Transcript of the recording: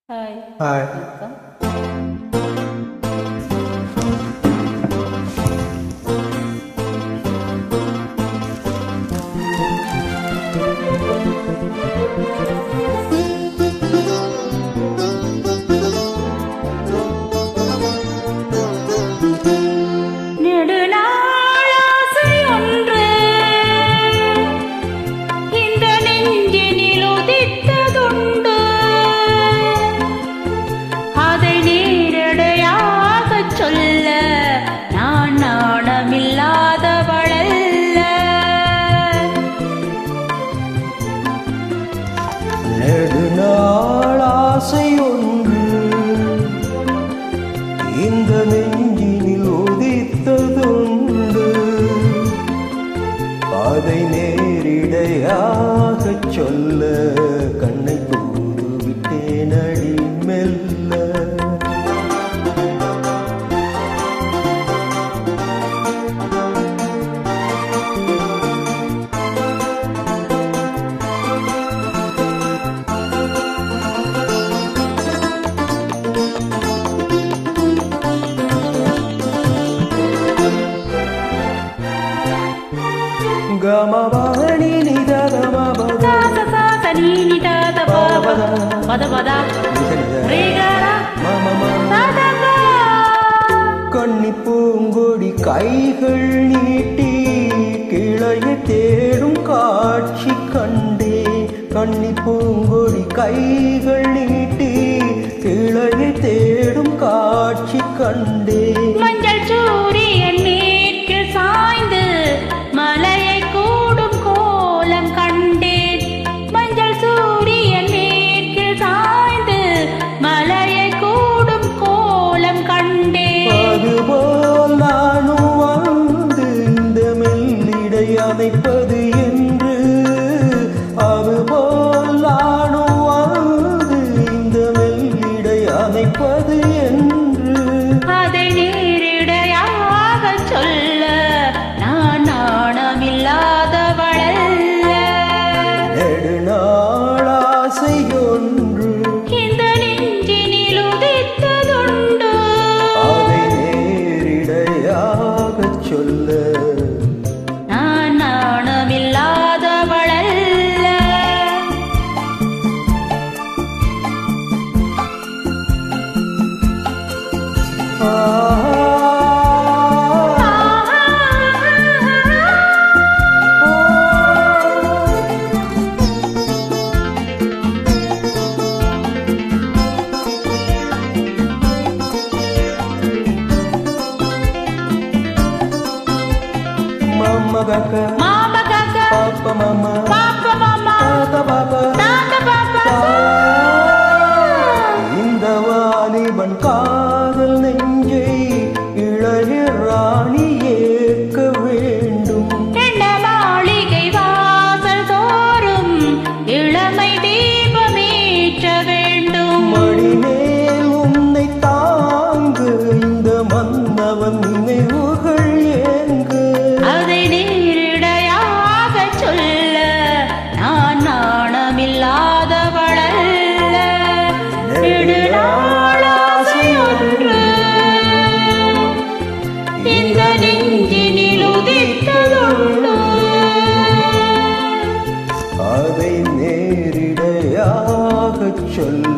Hi. Hi. வணக்கம். நெடுநாள் ஆசை ஒன்று இந்த நெஞ்சினில் உதித்ததுண்டு. அதை நேரடியாகச் சொல்ல நான் நாணமில்லாதவளல்ல. நெடுநாள் ஆசை ஒன்று இந்த நெஞ்சினில் உதித்ததுண்டு. அதை நேரிடையாகச் சொல்ல கண்ணை தூது விட்டேன் அடி மெல்ல. கமபனி நிதகமபத சாசசாச நீனிடாத பாபத பதபத ரேகரா மமம சதகா. கன்னி பூங்கொடி கைகள் நீட்டி கிளையை தேடும் காட்சி கண்டே. கன்னி பூங்கொடி கைகள் நீட்டி கிளையை தேடும் காட்சி கண்டே. மஞ்சள் சூரியன் மேற்கு சாய்ந்து மலையை கூடும் கோலம் கண்டேன். மஞ்சள் சூரியன் மேற்கு சாய்ந்து மலையை கூடும் கோலம் கண்டேன். அதுபோல் நானும் வந்து இந்த மெல்லிடை அணைப்பது என்று. அதுபோல் நானும் வந்து இந்த மெல்லிடை அணைப்பது என்று. அதை நேரிடையாகச் சொல்ல நான் நாணமில்லாதவளல்ல. நெடுநாள் ஆசை ஒன்று இந்த நெஞ்சினில் உதித்ததுண்டு. அதை நேரிடையாகச் சொல்ல நான் நாணமில்லாதவளல்ல. ஆ Mama kaka, மாமா காக்கா, papa mama, பாப்பா மாமா, tata papa. தாத்தா பாப்பா. இந்த வாலிபன் காதல் நெஞ்சை இளைய ராணி ஏற்க வேண்டும். எண்ண மாளிகை வாசல் தோறும் இளமை தீபமேற்ற வேண்டும். மடிமேல் உன்னை தாங்கு இந்த மன்னவன் நினைவுகள் ஏங்கு. அதை நேரிடையாகச் சொல்ல நான் நாணமில்லாதவளல்ல. நெடுநாள் ஆசை ஒன்று இந்த நெஞ்சினில் உதித்ததுண்டு. அதை நேரிடையாகச் சொல்ல